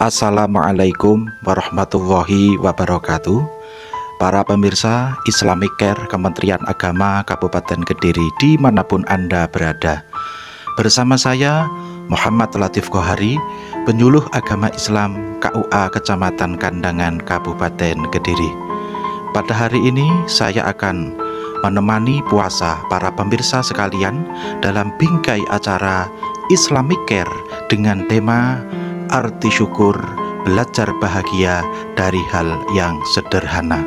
Assalamualaikum warahmatullahi wabarakatuh. Para pemirsa Islamic Care Kementerian Agama Kabupaten Kediri dimanapun Anda berada, bersama saya Muhammad Latif Kohari, penyuluh agama Islam KUA Kecamatan Kandangan Kabupaten Kediri. Pada hari ini saya akan menemani puasa para pemirsa sekalian dalam bingkai acara Islamic Care dengan tema Arti Syukur, Belajar Bahagia dari Hal yang Sederhana.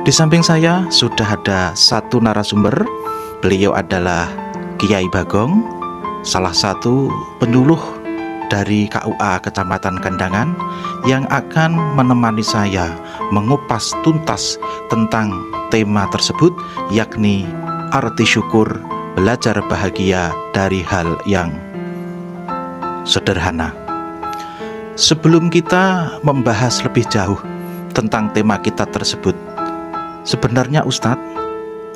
Di samping saya sudah ada satu narasumber. Beliau adalah Kiai Bagong, salah satu penyuluh dari KUA Kecamatan Kandangan, yang akan menemani saya mengupas tuntas tentang tema tersebut, yakni Arti Syukur, Belajar Bahagia dari Hal yang Sederhana. Sebelum kita membahas lebih jauh tentang tema kita tersebut, sebenarnya Ustadz,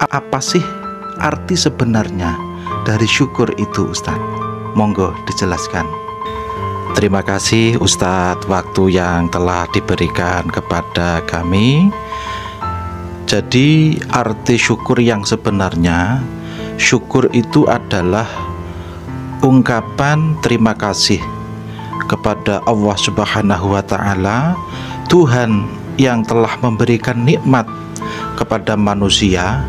apa sih arti sebenarnya dari syukur itu, Ustadz? Monggo dijelaskan. Terima kasih Ustadz, waktu yang telah diberikan kepada kami. Jadi arti syukur yang sebenarnya, syukur itu adalah ungkapan terima kasih kepada Allah Subhanahu wa Ta'ala, Tuhan yang telah memberikan nikmat kepada manusia,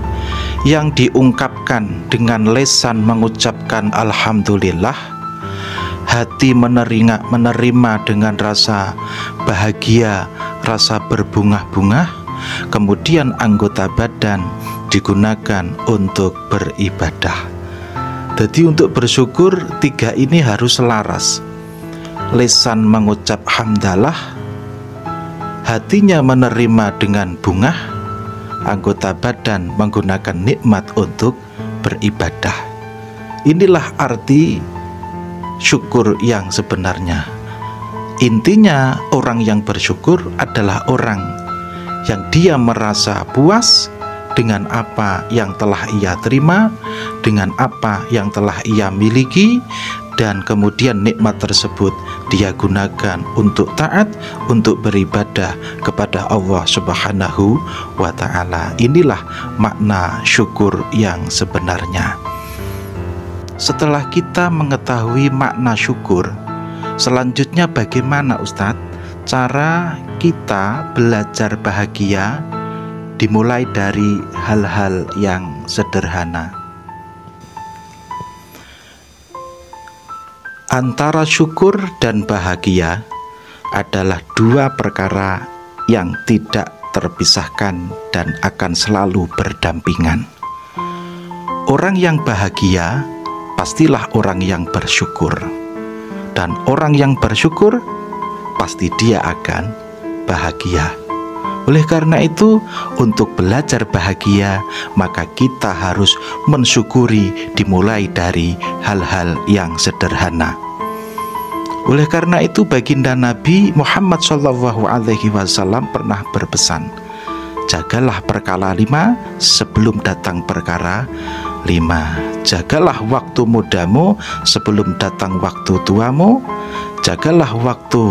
yang diungkapkan dengan lisan mengucapkan alhamdulillah, hati menerima dengan rasa bahagia, rasa berbunga-bunga, kemudian anggota badan digunakan untuk beribadah. Jadi untuk bersyukur, tiga ini harus selaras. Lisan mengucap hamdalah, hatinya menerima dengan bunga, anggota badan menggunakan nikmat untuk beribadah. Inilah arti syukur yang sebenarnya. Intinya, orang yang bersyukur adalah orang yang dia merasa puas dengan apa yang telah ia terima, dengan apa yang telah ia miliki, dan kemudian nikmat tersebut dia gunakan untuk taat, untuk beribadah kepada Allah Subhanahu wa Ta'ala. Inilah makna syukur yang sebenarnya. Setelah kita mengetahui makna syukur, selanjutnya bagaimana Ustadz cara kita belajar bahagia? Dimulai dari hal-hal yang sederhana. Antara syukur dan bahagia adalah dua perkara yang tidak terpisahkan dan akan selalu berdampingan. Orang yang bahagia pastilah orang yang bersyukur, dan orang yang bersyukur pasti dia akan bahagia. Oleh karena itu, untuk belajar bahagia, maka kita harus mensyukuri dimulai dari hal-hal yang sederhana. Oleh karena itu, baginda Nabi Muhammad SAW pernah berpesan, jagalah perkara 5 sebelum datang perkara 5. Jagalah waktu mudamu sebelum datang waktu tuamu. Jagalah waktu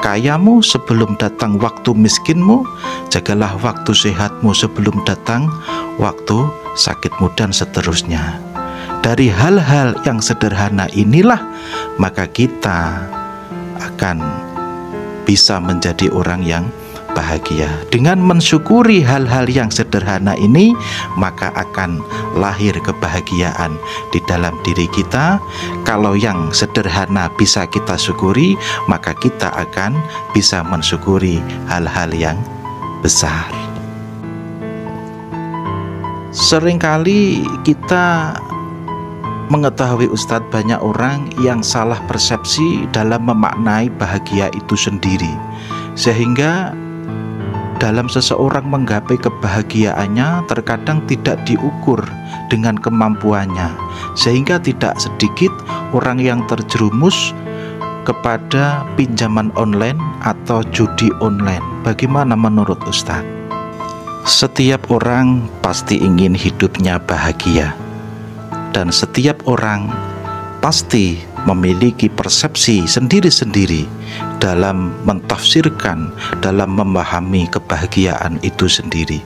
kayamu sebelum datang waktu miskinmu. Jagalah waktu sehatmu sebelum datang waktu sakitmu, dan seterusnya. Dari hal-hal yang sederhana inilah maka kita akan bisa menjadi orang yang bahagia. Dengan mensyukuri hal-hal yang sederhana ini, maka akan lahir kebahagiaan di dalam diri kita. Kalau yang sederhana bisa kita syukuri, maka kita akan bisa mensyukuri hal-hal yang besar. Seringkali kita mengetahui Ustadz, banyak orang yang salah persepsi dalam memaknai bahagia itu sendiri, sehingga dalam seseorang menggapai kebahagiaannya terkadang tidak diukur dengan kemampuannya, sehingga tidak sedikit orang yang terjerumus kepada pinjaman online atau judi online. Bagaimana menurut Ustadz? Setiap orang pasti ingin hidupnya bahagia, dan setiap orang pasti memiliki persepsi sendiri-sendiri dalam mentafsirkan, dalam memahami kebahagiaan itu sendiri.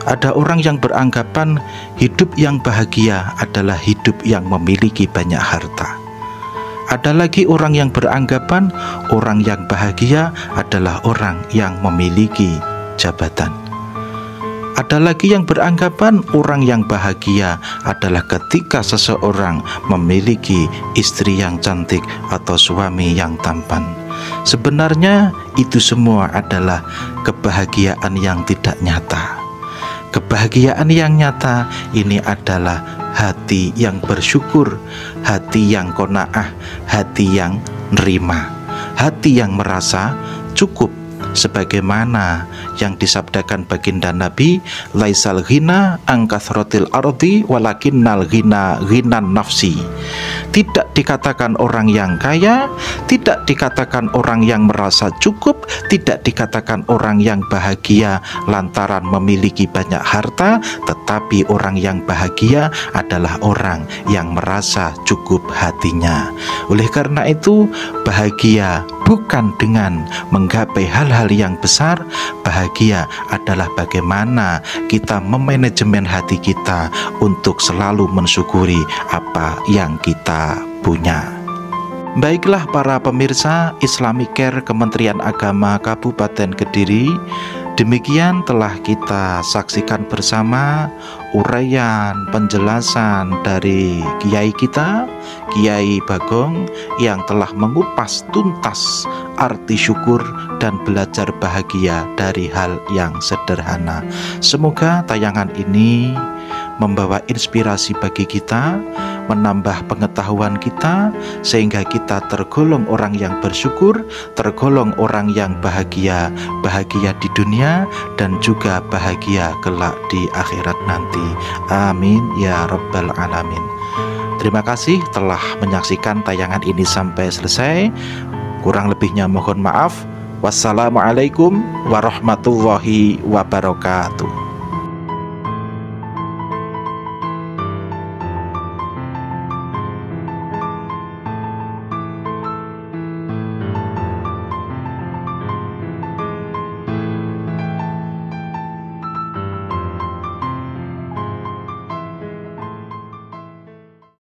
Ada orang yang beranggapan hidup yang bahagia adalah hidup yang memiliki banyak harta. Ada lagi orang yang beranggapan orang yang bahagia adalah orang yang memiliki jabatan. Ada lagi yang beranggapan orang yang bahagia adalah ketika seseorang memiliki istri yang cantik atau suami yang tampan. Sebenarnya itu semua adalah kebahagiaan yang tidak nyata. Kebahagiaan yang nyata ini adalah hati yang bersyukur, hati yang qanaah, hati yang nerima, hati yang merasa cukup, sebagaimana yang disabdakan baginda Nabi, laisal ghina an kathratil ardi walakinnal ghina ghinan nafsi. Tidak dikatakan orang yang kaya, tidak dikatakan orang yang merasa cukup, tidak dikatakan orang yang bahagia lantaran memiliki banyak harta, tetapi orang yang bahagia adalah orang yang merasa cukup hatinya. Oleh karena itu, bahagia bukan dengan menggapai hal-hal yang besar. Bahagia adalah bagaimana kita memanajemen hati kita untuk selalu mensyukuri apa yang kita punya. Baiklah para pemirsa Islamic Care Kementerian Agama Kabupaten Kediri, demikian telah kita saksikan bersama uraian penjelasan dari Kiai kita, Kiai Bagong, yang telah mengupas tuntas arti syukur dan belajar bahagia dari hal yang sederhana. Semoga tayangan ini membawa inspirasi bagi kita, menambah pengetahuan kita, sehingga kita tergolong orang yang bersyukur, tergolong orang yang bahagia, bahagia di dunia dan juga bahagia kelak di akhirat nanti. Amin ya rabbal alamin. Terima kasih telah menyaksikan tayangan ini sampai selesai. Kurang lebihnya mohon maaf. Wassalamualaikum warahmatullahi wabarakatuh.